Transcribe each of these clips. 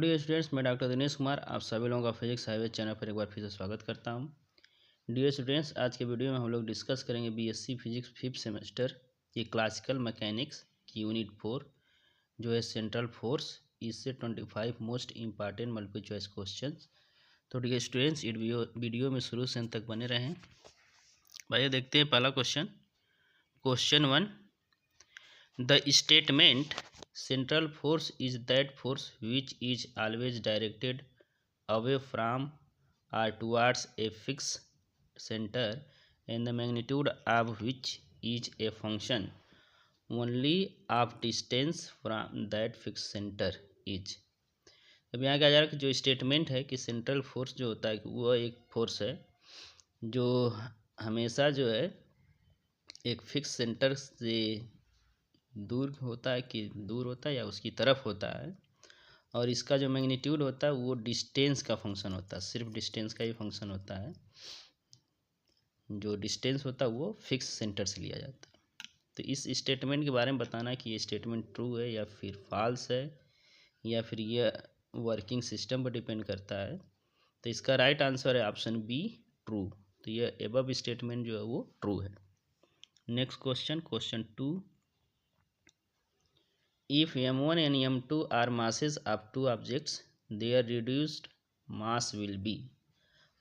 Dear students, मैं doctor Dinesh Kumar आप सभी लोगों का फिजिक्स हाईवे चैनल पर एक बार फिर से स्वागत करता हूं। डियर स्टूडेंट्स, आज के वीडियो में हम लोग डिस्कस करेंगे बीएससी फिजिक्स 5th सेमेस्टर की क्लासिकल मैकेनिक्स की यूनिट 4 जो है सेंट्रल फोर्स। इससे 25 most important multiple choice question. तो डियर स्टूडेंट्स, इस वीडियो में शुरू से अंत तक बने रहें। भाइयों, देखते हैं पहला question. Question 1, the statement central force is that force which is always directed away from or towards a fixed center and the magnitude of which is a function only of distance from that fixed center is। अब यहाँ क्या जा रहा है कि जो statement है कि सेंट्रल फोर्स जो होता है वो एक फोर्स है जो हमेशा जो है एक फिक्स सेंटर से दूर होता है कि दूर होता है या उसकी तरफ होता है, और इसका जो मैग्नीट्यूड होता है वो डिस्टेंस का फंक्शन होता है, सिर्फ डिस्टेंस का ही फंक्शन होता है। जो डिस्टेंस होता है वो फिक्स सेंटर से लिया जाता है। तो इस स्टेटमेंट के बारे में बताना है कि ये स्टेटमेंट ट्रू है या फिर फॉल्स है या फिर ये वर्किंग सिस्टम पर डिपेंड करता है। तो इसका राइट आंसर है ऑप्शन बी, ट्रू। तो ये एबव स्टेटमेंट जो है वो ट्रू है। Next question, question 2, if m1 and m2 are masses of two objects, their reduced mass will be।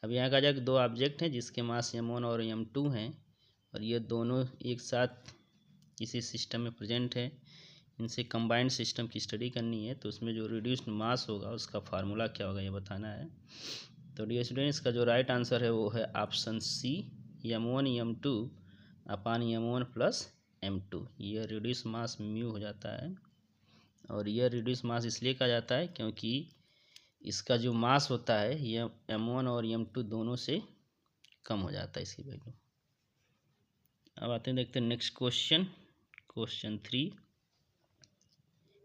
अब यहाँ कहा जाए कि दो ऑब्जेक्ट हैं जिसके मास m1 और m2 हैं और ये दोनों एक साथ किसी सिस्टम में प्रेजेंट है, इनसे कंबाइंड सिस्टम की स्टडी करनी है। तो उसमें जो रिड्यूस्ड मास होगा उसका फार्मूला क्या होगा ये बताना है। तो डियर स्टूडेंट, इसका जो राइट आंसर है वो है ऑप्शन सी, m1 m2 अपान m1 प्लस m2। ये रिड्यूस मास म्यू हो जाता है और यह रिड्यूस मास इसलिए कहा जाता है क्योंकि इसका जो मास होता है ये m1 और m2 दोनों से कम हो जाता है इसकी वैल्यू। अब आते हैं, देखते हैं next question. Question 3,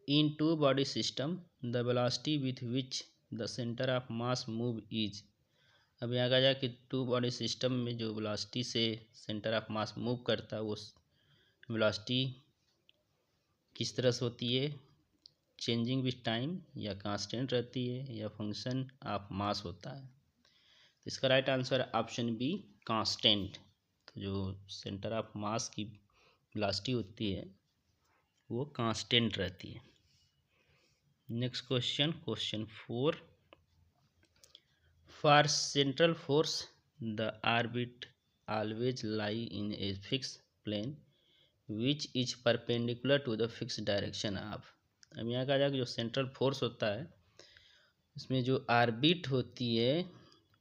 in two body system the velocity with which the centre of mass move is. अब यहाँ कहा जाए कि टू बॉडी सिस्टम में जो वेलोसिटी से सेंटर ऑफ मास मूव करता है वो वेलोसिटी किस तरह से होती है, चेंजिंग विथ टाइम या कांस्टेंट रहती है या फंक्शन ऑफ मास होता है। तो इसका राइट आंसर है ऑप्शन बी, कांस्टेंट। तो जो सेंटर ऑफ मास की वेलोसिटी होती है वो कांस्टेंट रहती है। Next question, question 4, for central force the orbit always lie in a fix plane which is perpendicular to the fix direction of. अब यहाँ कहा जाए कि जो सेंट्रल फोर्स होता है उसमें जो ऑर्बिट होती है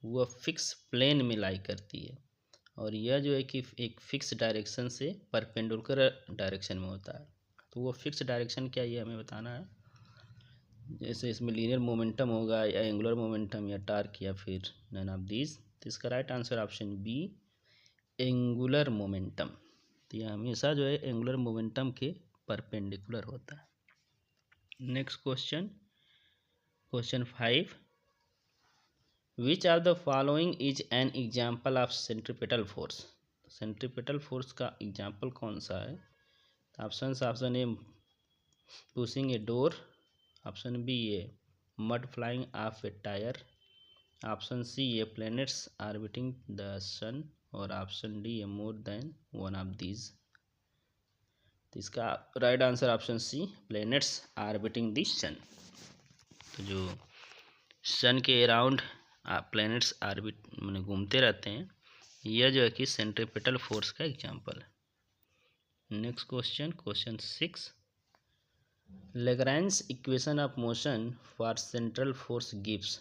वो फिक्स प्लेन में लाई करती है और यह जो है कि एक फिक्स डायरेक्शन से परपेंडिकुलर डायरेक्शन में होता है। तो वो फिक्स डायरेक्शन क्या ये हमें बताना है। जैसे इसमें लीनियर मोमेंटम होगा या एंगुलर मोमेंटम या टार्क या फिर नन ऑफ दीज। तो इसका right answer option B, angular momentum. तो यह हमेशा जो है एंगुलर मोमेंटम के परपेंडिकुलर होता है। Next question, question 5, which of the following is an example of centripetal force. Centripetal force का एग्जाम्पल कौन सा है। Option A pushing a door, option B a mud flying off a tyre, option C a planets orbiting the sun और option D a more than one of these. तो इसका right answer option C, planets orbiting the sun. तो जो सन के around planets orbit में घूमते रहते हैं, यह जो है कि सेंट्रीपिटल फोर्स का एग्जांपल है। Next question, question 6, Lagrange equation of motion for central force gives.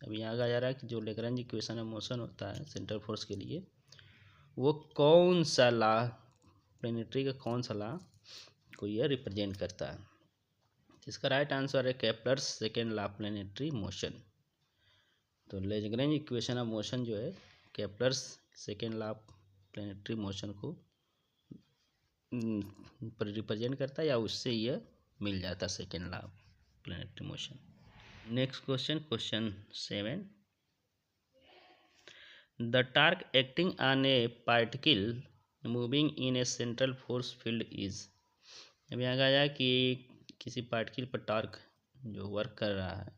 अब यहाँ कहा जा रहा है कि जो लैग्रेंज इक्वेशन ऑफ मोशन होता है सेंट्रल फोर्स के लिए वो कौन सा लॉ, प्लैनेटरी का कौन सा लॉ को यह रिप्रेजेंट करता है। इसका राइट आंसर है Kepler's second law planetary motion. तो लैग्रेंज इक्वेशन ऑफ मोशन जो है Kepler's second law planetary motion को रिप्रेजेंट करता है या उससे यह मिल जाता है second law planetary motion. Next question, question 7, the torque acting on A particle moving in A central force field is. अब यहाँ कहा जाए कि किसी पार्टिकल पर टार्क जो वर्क कर रहा है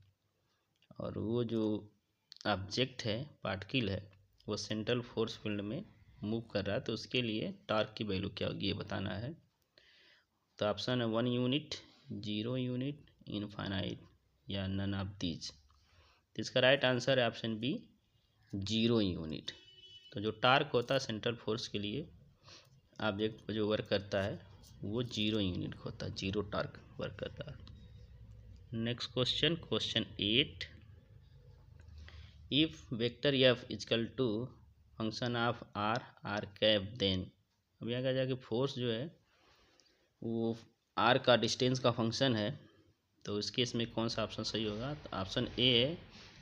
और वो जो ऑब्जेक्ट है, पार्टिकल है, वो सेंट्रल फोर्स फील्ड में मूव कर रहा है, तो उसके लिए टॉर्क की वैल्यू क्या होगी ये बताना है। तो ऑप्शन है 1 यूनिट, 0 यूनिट, इनफाइनाइट या नन ऑफ दीज। तो इसका राइट आंसर है ऑप्शन बी, 0 यूनिट। तो जो टार्क होता है सेंट्रल फोर्स के लिए ऑब्जेक्ट पर जो वर्क करता है वो 0 यूनिट होता है, 0 टार्क वर्क करता है। Next question, question 8, if vector F is equal to function of r r cap then. अब यहाँ कहा जाए कि फोर्स जो है वो आर का डिस्टेंस का फंक्शन है, तो इस केस में कौन सा ऑप्शन सही होगा। तो ऑप्शन ए है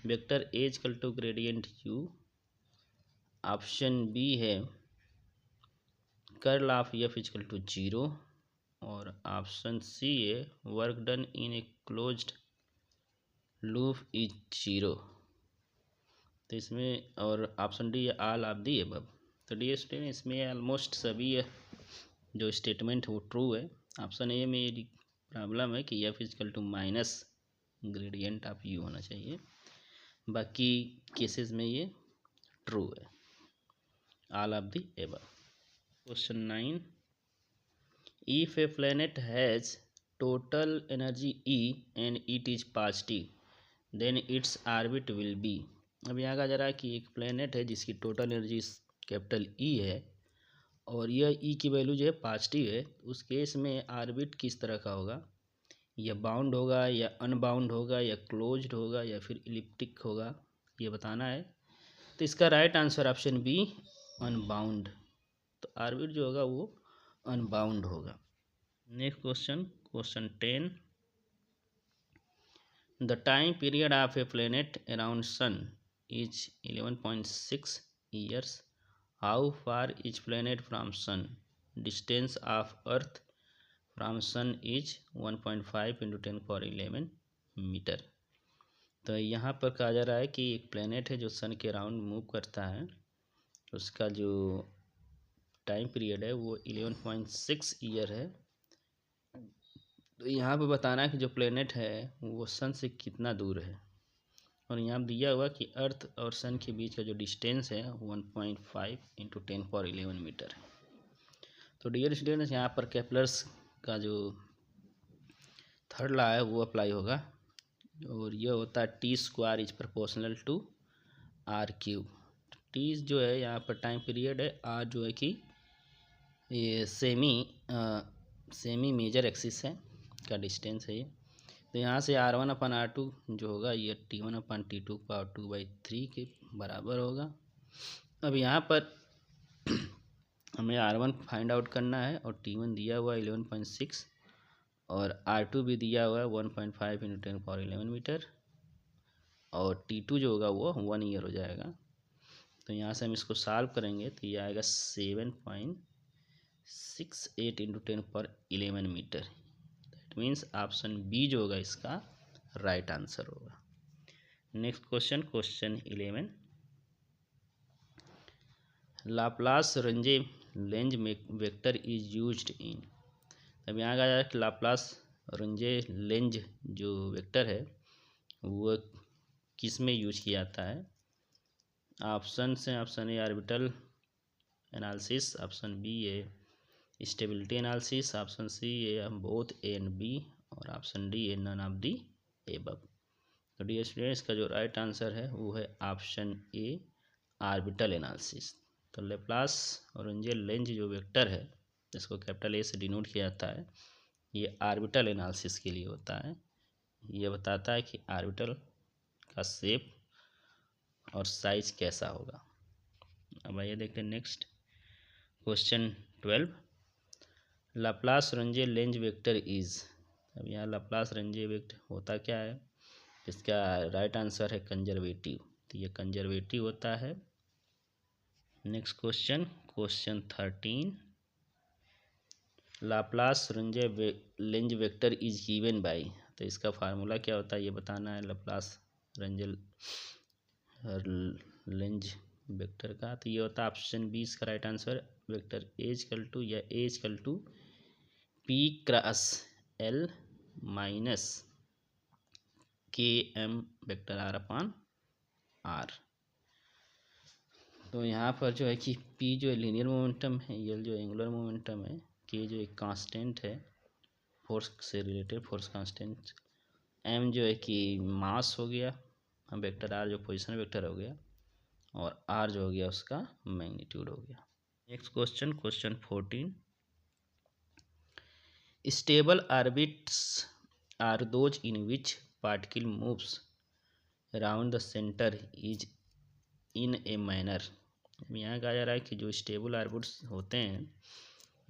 vector A is equal to gradient U. Option B है curl of F is equal to 0। और ऑप्शन सी है work done in a closed loop is 0। तो इसमें और option D all of the above. तो डी स्टूडेंट इसमें almost सभी जो स्टेटमेंट है वो ट्रू है। ऑप्शन ए में ये प्रॉब्लम है कि F is equal to minus gradient of U होना चाहिए, बाकी केसेस में ये ट्रू है, all of the above. Question 9, if a planet has total energy E and it is positive then its orbit will be। अब यहाँ कहा जा रहा है कि एक प्लेनेट है जिसकी टोटल एनर्जी कैपिटल ई है और यह ई की वैल्यू जो है पॉजिटिव है, उस केस में ऑर्बिट किस तरह का होगा, या बाउंड होगा या अनबाउंड होगा या क्लोज्ड होगा या फिर इलिप्टिक होगा, ये बताना है। तो इसका right answer option B, unbound. तो ऑर्बिट जो होगा वो अनबाउंड होगा। Next question, question 10, the time period of a planet around sun is 11.6 years। How far is planet from sun. Distance of earth from sun is 1.5 × 10⁻11 metre. तो यहाँ पर कहा जा रहा है कि एक प्लेनेट है जो सन के अराउंड मूव करता है, उसका जो टाइम पीरियड है वो 11.6 ईयर है। तो यहाँ पे बताना है कि जो प्लेनेट है वो सन से कितना दूर है, और यहाँ दिया हुआ कि अर्थ और सन के बीच का जो डिस्टेंस है 1.5 × 10⁻11 मीटर है। तो डियर स्टूडेंट्स, यहाँ पर केपलर्स का जो थर्ड लॉ है वो अप्लाई होगा, और ये होता है T² is proportional to R³। T जो है यहाँ पर टाइम पीरियड है, आर जो है कि ये सेमी मेजर एक्सिस है का डिस्टेंस है ये। तो यहाँ से R1/R2 जो होगा ये T1/T2 पावर 2/3 के बराबर होगा। अब यहाँ पर हमें R1 फाइंड आउट करना है, और T1 दिया हुआ है 11.6 और R2 भी दिया हुआ है 1.5 × 10⁻11 मीटर, और T2 जो होगा वो 1 ईयर हो जाएगा। तो यहाँ से हम इसको सॉल्व करेंगे तो ये आएगा 7.68 × 10⁻11 metre. That means option B जो होगा इसका राइट आंसर होगा। Next question, question 11, Laplace range vector is used in. अब यहाँ का है कि लाप्लास रेंज जो वेक्टर है वो किस में यूज किया जाता है। ऑप्शन से option A orbital analysis, option B a stability analysis, option C a both A and B, और option D A none of the above. तो डियर स्टूडेंट्स, का जो राइट आंसर है वो है ऑप्शन ए ऑर्बिटल एनालिसिस। तो Laplace Runge जो vector है जिसको कैपिटल ए से डिनोट किया जाता है, ये ऑर्बिटल एनालिसिस के लिए होता है। ये बताता है कि ऑर्बिटल का शेप और साइज कैसा होगा। अब आइए देखते हैं next question 12, Laplace range vector is. अब यहाँ लाप्लास रेंज वेक्टर होता क्या है, इसका राइट आंसर है कंजर्वेटिव। तो ये कंजर्वेटिव होता है। Next question, question 13, Laplace range vector is given by. तो इसका फार्मूला क्या होता है ये बताना है लाप्लास रेंज वेक्टर का। तो ये होता है ऑप्शन बी इसका right answer, vector A equal to या A equal to P × L minus km vector r upon r। तो यहाँ पर जो है कि p जो है लीनियर मोमेंटम है, l जो एंगुलर मोमेंटम है, k जो एक कांस्टेंट है फोर्स से रिलेटेड फोर्स कांस्टेंट, m जो है कि मास हो गया, वेक्टर r जो पोजीशन वेक्टर हो गया, और r जो हो गया उसका मैग्नीट्यूड हो गया। Next question, question 14, stable orbits are those in which particle moves around the centre is in a manner. यहाँ कहा जा रहा है कि जो स्टेबल ऑर्बिट्स होते हैं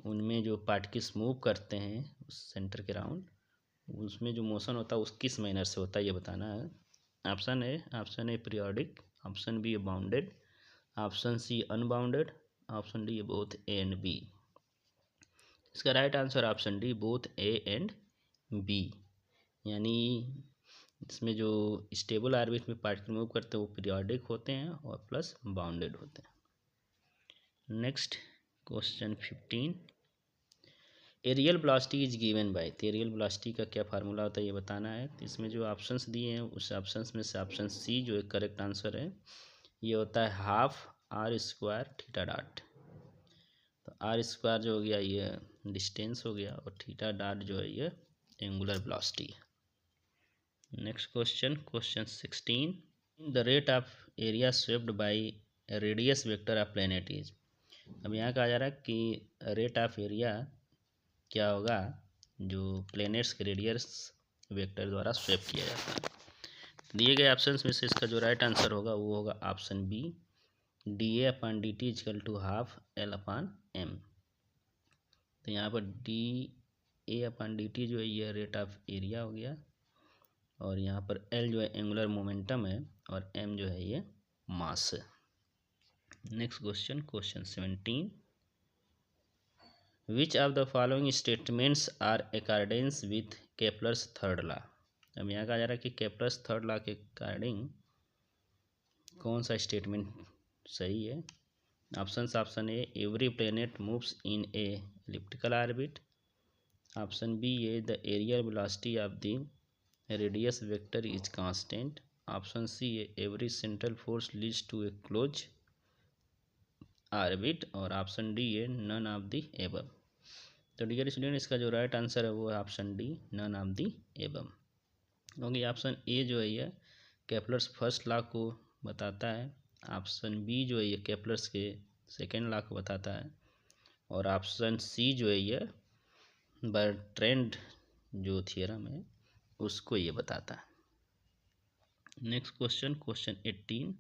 उनमें जो पार्टिकल्स मूव करते हैं उस सेंटर के राउंड, उसमें जो मोशन होता है उस किस मैनर से होता है ये बताना है। Option A periodic, option B bounded, option C unbounded, option D both A and B. इसका right answer option D both A and B, यानी इसमें जो स्टेबल ऑर्बिट में पार्टिकल मूव करते हैं वो पीरियोडिक होते हैं और प्लस बाउंडेड होते हैं। Next question 15, areal velocity is given by. तो एरियल वेलोसिटी का क्या फार्मूला होता है ये बताना है। तो इसमें जो ऑप्शंस दिए हैं उस ऑप्शंस में से ऑप्शन सी जो एक करेक्ट आंसर है, ये होता है half r square theta dot. तो आर स्क्वायर जो हो गया ये डिस्टेंस हो गया और थीटा डॉट जो है ये एंगुलर वेलोसिटी है। Next question, question 16, the rate of area swept by radius vector of planet is. अब यहाँ कहा जा रहा है कि रेट ऑफ एरिया क्या होगा जो प्लैनेट्स के रेडियस वेक्टर द्वारा स्वेप किया जाता है। दिए गए ऑप्शंस में से इसका जो राइट आंसर होगा वो होगा option B, D A upon D T equal to half L upon M. तो यहाँ पर D A upon D T जो है ये रेट ऑफ एरिया हो गया, और यहाँ पर एल जो है एंगुलर मोमेंटम है, और एम जो है ये मास है। Next question, question 17, which of the following statements are accordance with Kepler's third law. अब यहाँ कहा जा रहा है कि केपलर्स थर्ड लॉ के अकॉर्डिंग कौन सा स्टेटमेंट सही है। Option A, every planet moves in a elliptical orbit, option B A, the areal velocity of the radius vector is constant, option C A, every central force leads to a close orbit, और option D A, none of the above. तो dear student इसका जो right answer है वो है option D, none of the above. क्योंकि option A जो है ये केपलर्स फर्स्ट लॉ को बताता है, ऑप्शन बी जो है ये केपलर्स के सेकेंड लॉ को बताता है, और ऑप्शन सी जो है ये बर्ट्रैंड जो थियरम है उसको ये बताता है। Next question, question 18,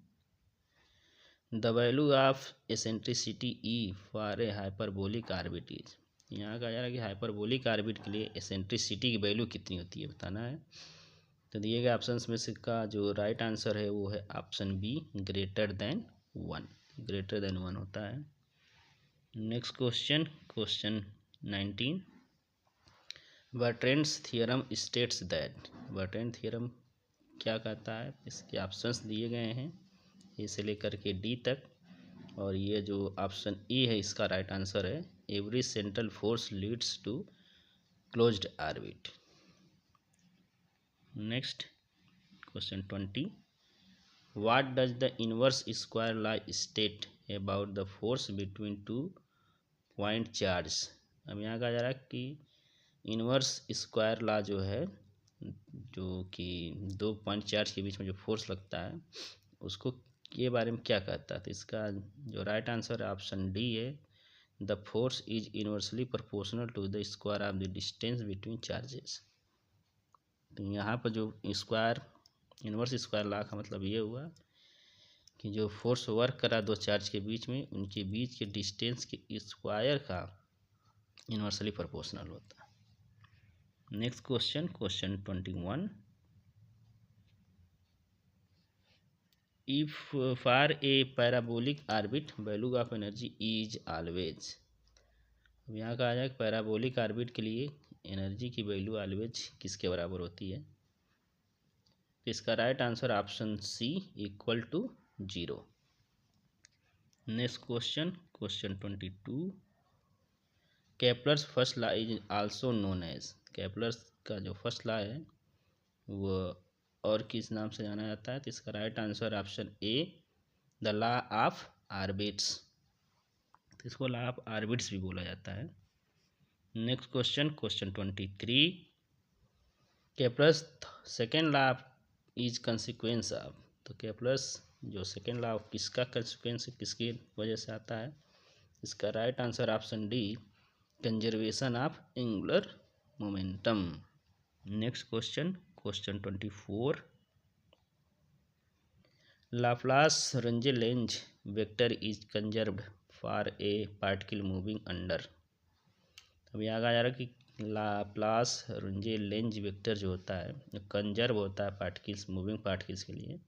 the value of eccentricity E for a hyperbolic orbit is. यहाँ कहा जा रहा है कि हाइपरबोलिक ऑर्बिट के लिए एसेंट्रिसिटी की वैल्यू कितनी होती है बताना है। तो दिए गए ऑप्शंस में से का जो राइट आंसर है वो है option B, greater than 1, greater than 1 होता है। Next question, question 19, Bertrand's theorem states that. Bertrand theorem क्या कहता है, इसके ऑप्शंस दिए गए हैं ए से लेकर के डी तक, और ये जो ऑप्शन ए है इसका राइट आंसर है, every central force leads to closed orbit. Next question 20, what does the inverse square law state about the force between two point charge. अब यहाँ कहा जा रहा है कि इनवर्स स्क्वायर लॉ जो है, जो कि 2 पॉइंट चार्ज के बीच में जो फोर्स लगता है उसको के बारे में क्या कहता है। तो इसका जो राइट आंसर है ऑप्शन डी है, the force is inversely proportional to the square of the distance between charges. तो यहाँ पर जो स्क्वायर इनवर्स स्क्वायर लॉ का मतलब ये हुआ कि जो फोर्स वर्क करा दो चार्ज के बीच में, उनके बीच के डिस्टेंस के स्क्वायर का इनवर्सली प्रोपोर्शनल होता है। Next question, question 21, if for a parabolic orbit value of energy is always. अब यहाँ कहा जाए पैराबोलिक ऑर्बिट के लिए एनर्जी की वैल्यू ऑलवेज किसके बराबर होती है। तो इसका right answer option C, equal to 0। Next question, question 22, Kepler's first law is also known as. Kepler's का जो फर्स्ट लॉ है वो और किस नाम से जाना जाता है? तो इसका right answer option A, the law of orbits. तो इसको लॉ ऑफ ऑर्बिट्स भी बोला जाता है। Next question, question 23, Kepler's second law is consequence of. तो केपलर्स जो सेकेंड लॉ किसका कंसिक्वेंस है, किसकी वजह से आता है? इसका right answer option D, conservation of angular momentum. Next question, question 24, Laplace range vector is conserved for a particle moving under. अब यहाँ कहा जा रहा है कि लाप्लास रेंज वेक्टर जो होता है कंजर्व होता है पार्टिकल्स, मूविंग पार्टिकल्स के लिए,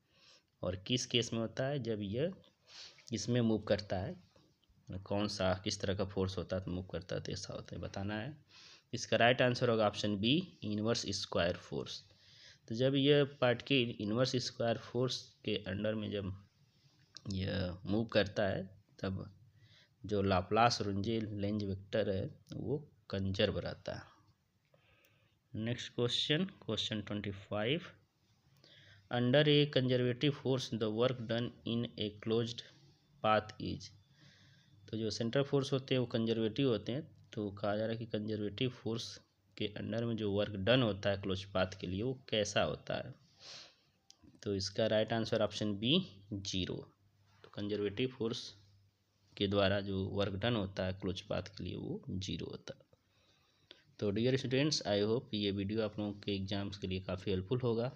और किस केस में होता है? जब यह इसमें मूव करता है, कौन सा किस तरह का फोर्स होता है तो मूव करता है, तो ऐसा होता है, बताना है। इसका राइट आंसर होगा option B, inverse square force. तो जब यह पार्टिकल इनवर्स स्क्वायर फोर्स के अंडर में जब यह मूव करता है तब जो लाप्लास रेंज वेक्टर है वो कंजर्व रहता है। Next question, question 25, under A conservative force the work done in a closed path is. तो जो सेंट्रल फोर्स होते हैं वो कंजर्वेटिव होते हैं, तो कहा जा रहा है कि कंजर्वेटिव फोर्स के अंडर में जो वर्क डन होता है क्लोज पाथ के लिए वो कैसा होता है? तो इसका राइट आंसर ऑप्शन बी, 0। तो कंजर्वेटिव फोर्स के द्वारा जो वर्क डन होता है क्लोज पाथ के लिए वो 0 होता है। तो डियर स्टूडेंट्स, आई होप ये वीडियो आप लोगों के एग्जाम्स के लिए काफ़ी हेल्पफुल होगा।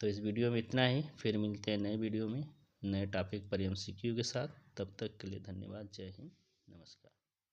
तो इस वीडियो में इतना ही, फिर मिलते हैं नए वीडियो में नए टॉपिक पर MCQ के साथ। तब तक के लिए धन्यवाद। जय हिंद, नमस्कार।